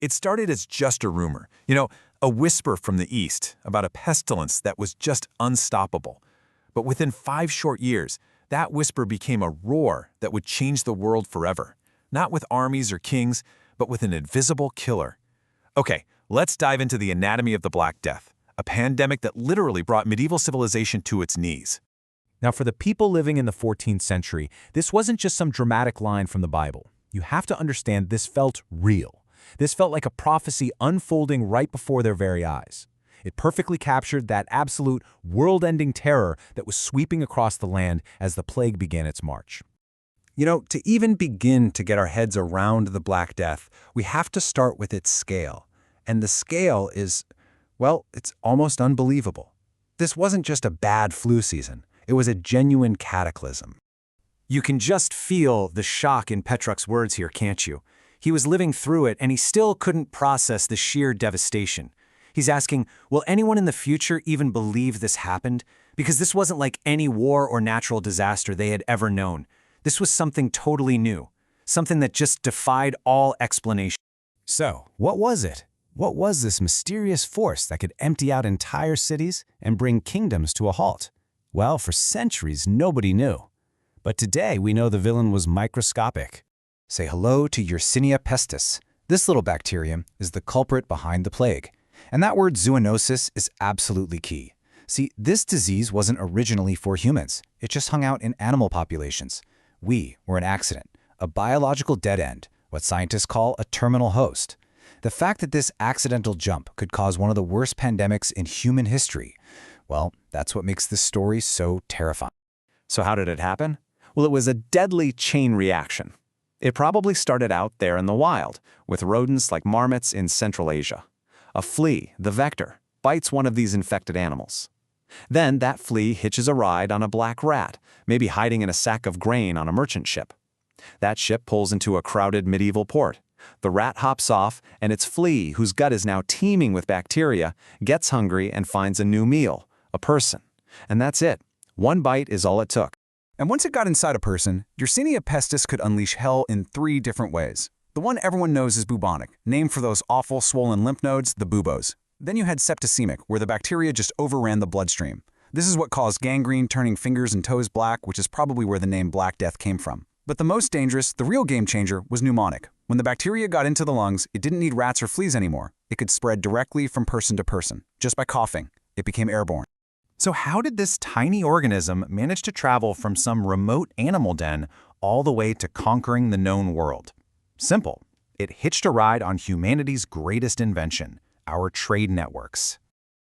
It started as just a rumor, a whisper from the East about a pestilence that was just unstoppable. But within 5 short years, that whisper became a roar that would change the world forever. Not with armies or kings, but with an invisible killer. Okay, let's dive into the anatomy of the Black Death, a pandemic that literally brought medieval civilization to its knees. Now, for the people living in the 14th century, this wasn't just some dramatic line from the Bible. You have to understand this felt real. This felt like a prophecy unfolding right before their very eyes. It perfectly captured that absolute world-ending terror that was sweeping across the land as the plague began its march. To even begin to get our heads around the Black Death, we have to start with its scale. And the scale is, well, it's almost unbelievable. This wasn't just a bad flu season. It was a genuine cataclysm. You can just feel the shock in Petrarch's words here, can't you? He was living through it, and he still couldn't process the sheer devastation. He's asking, will anyone in the future even believe this happened? Because this wasn't like any war or natural disaster they had ever known. This was something totally new, something that just defied all explanation. So, what was it? What was this mysterious force that could empty out entire cities and bring kingdoms to a halt? Well, for centuries, nobody knew. But today, we know the villain was microscopic. Say hello to Yersinia pestis. This little bacterium is the culprit behind the plague. And that word zoonosis is absolutely key. See, this disease wasn't originally for humans. It just hung out in animal populations. We were an accident, a biological dead end, what scientists call a terminal host. The fact that this accidental jump could cause one of the worst pandemics in human history, well, that's what makes this story so terrifying. So how did it happen? Well, it was a deadly chain reaction. It probably started out there in the wild, with rodents like marmots in Central Asia. A flea, the vector, bites one of these infected animals. Then that flea hitches a ride on a black rat, maybe hiding in a sack of grain on a merchant ship. That ship pulls into a crowded medieval port. The rat hops off, and its flea, whose gut is now teeming with bacteria, gets hungry and finds a new meal, a person. And that's it. One bite is all it took. And once it got inside a person, Yersinia pestis could unleash hell in 3 different ways. The one everyone knows is bubonic, named for those awful swollen lymph nodes, the buboes. Then you had septicemic, where the bacteria just overran the bloodstream. This is what caused gangrene, turning fingers and toes black, which is probably where the name Black Death came from. But the most dangerous, the real game changer, was pneumonic. When the bacteria got into the lungs, it didn't need rats or fleas anymore. It could spread directly from person to person, just by coughing. It became airborne. So how did this tiny organism manage to travel from some remote animal den all the way to conquering the known world? Simple. It hitched a ride on humanity's greatest invention, our trade networks.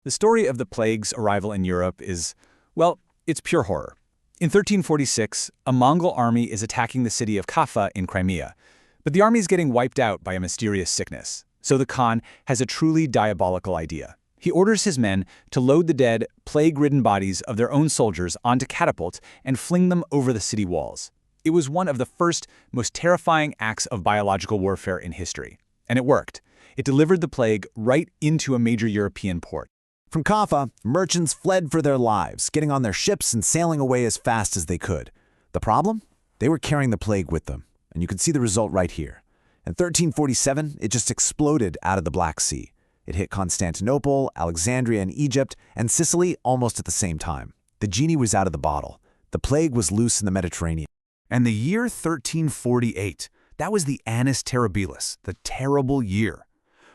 The story of the plague's arrival in Europe is, well, it's pure horror. In 1346, a Mongol army is attacking the city of Kaffa in Crimea, but the army is getting wiped out by a mysterious sickness. So the Khan has a truly diabolical idea. He orders his men to load the dead, plague-ridden bodies of their own soldiers onto catapults and fling them over the city walls. It was one of the first, most terrifying acts of biological warfare in history. And it worked. It delivered the plague right into a major European port. From Kaffa, merchants fled for their lives, getting on their ships and sailing away as fast as they could. The problem? They were carrying the plague with them, and you can see the result right here. In 1347, it just exploded out of the Black Sea. It hit Constantinople, Alexandria and Egypt, and Sicily almost at the same time. The genie was out of the bottle. The plague was loose in the Mediterranean. And the year 1348, that was the Annus Terribilis, the terrible year.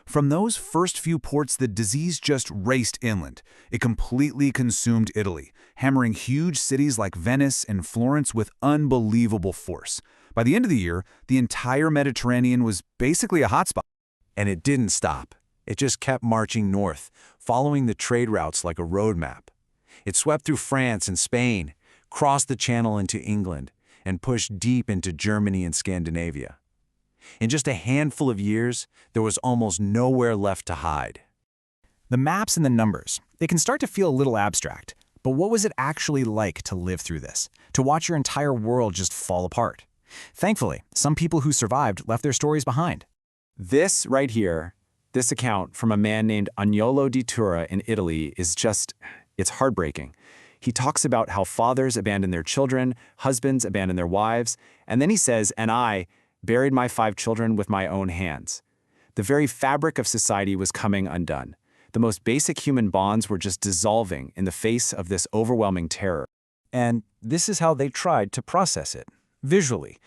From those first few ports, the disease just raced inland. It completely consumed Italy, hammering huge cities like Venice and Florence with unbelievable force. By the end of the year, the entire Mediterranean was basically a hotspot. And it didn't stop. It just kept marching north, following the trade routes like a road map. It swept through France and Spain, crossed the Channel into England, and pushed deep into Germany and Scandinavia. In just a handful of years, there was almost nowhere left to hide. The maps and the numbers, they can start to feel a little abstract. But what was it actually like to live through this? To watch your entire world just fall apart? Thankfully, some people who survived left their stories behind. This right here, this account from a man named Agnolo di Tura in Italy is just, it's heartbreaking. He talks about how fathers abandon their children, husbands abandon their wives, and then he says, and I buried my 5 children with my own hands. The very fabric of society was coming undone. The most basic human bonds were just dissolving in the face of this overwhelming terror. And this is how they tried to process it, visually.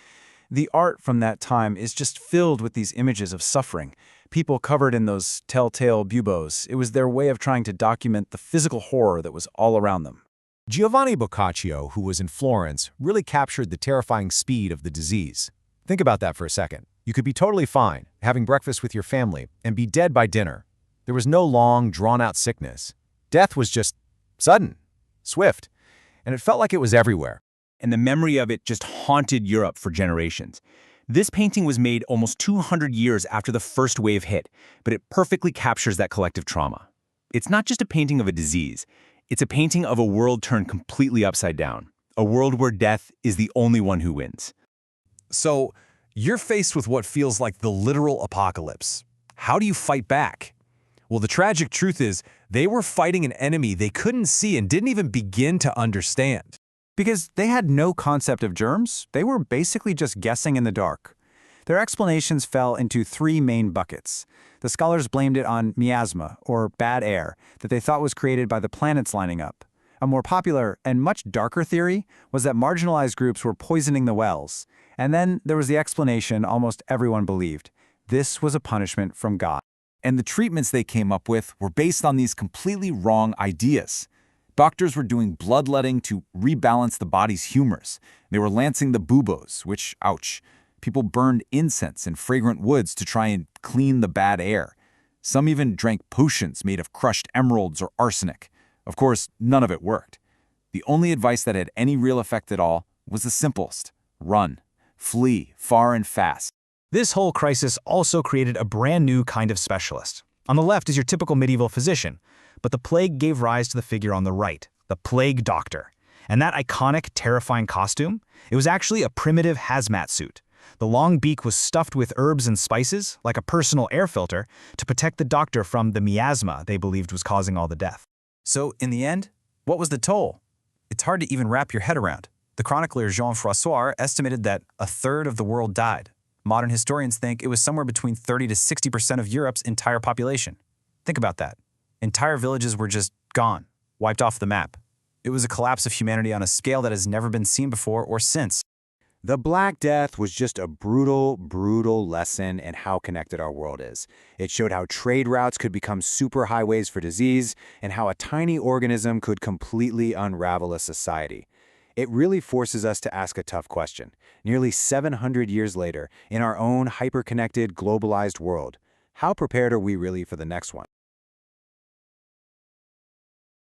The art from that time is just filled with these images of suffering, people covered in those telltale buboes. It was their way of trying to document the physical horror that was all around them. Giovanni Boccaccio, who was in Florence, really captured the terrifying speed of the disease. Think about that for a second. You could be totally fine, having breakfast with your family, and be dead by dinner. There was no long, drawn-out sickness. Death was just sudden, swift, and it felt like it was everywhere. And the memory of it just haunted Europe for generations. This painting was made almost 200 years after the first wave hit, but it perfectly captures that collective trauma. It's not just a painting of a disease. It's a painting of a world turned completely upside down, a world where death is the only one who wins. So, you're faced with what feels like the literal apocalypse. How do you fight back? Well, the tragic truth is, they were fighting an enemy they couldn't see and didn't even begin to understand. Because they had no concept of germs, they were basically just guessing in the dark. Their explanations fell into three main buckets. The scholars blamed it on miasma, or bad air, that they thought was created by the planets lining up. A more popular and much darker theory was that marginalized groups were poisoning the wells. And then there was the explanation almost everyone believed. This was a punishment from God. And the treatments they came up with were based on these completely wrong ideas. Doctors were doing bloodletting to rebalance the body's humors. They were lancing the buboes, which, ouch. People burned incense in fragrant woods to try and clean the bad air. Some even drank potions made of crushed emeralds or arsenic. Of course, none of it worked. The only advice that had any real effect at all was the simplest. Run. Flee far and fast. This whole crisis also created a brand new kind of specialist. On the left is your typical medieval physician, but the plague gave rise to the figure on the right, the plague doctor. And that iconic, terrifying costume? It was actually a primitive hazmat suit. The long beak was stuffed with herbs and spices, like a personal air filter, to protect the doctor from the miasma they believed was causing all the death. So, in the end, what was the toll? It's hard to even wrap your head around. The chronicler Jean-François estimated that a third of the world died. Modern historians think it was somewhere between 30 to 60% of Europe's entire population. Think about that. Entire villages were just gone, wiped off the map. It was a collapse of humanity on a scale that has never been seen before or since. The Black Death was just a brutal, brutal lesson in how connected our world is. It showed how trade routes could become superhighways for disease and how a tiny organism could completely unravel a society. It really forces us to ask a tough question. Nearly 700 years later, in our own hyper-connected, globalized world, how prepared are we really for the next one?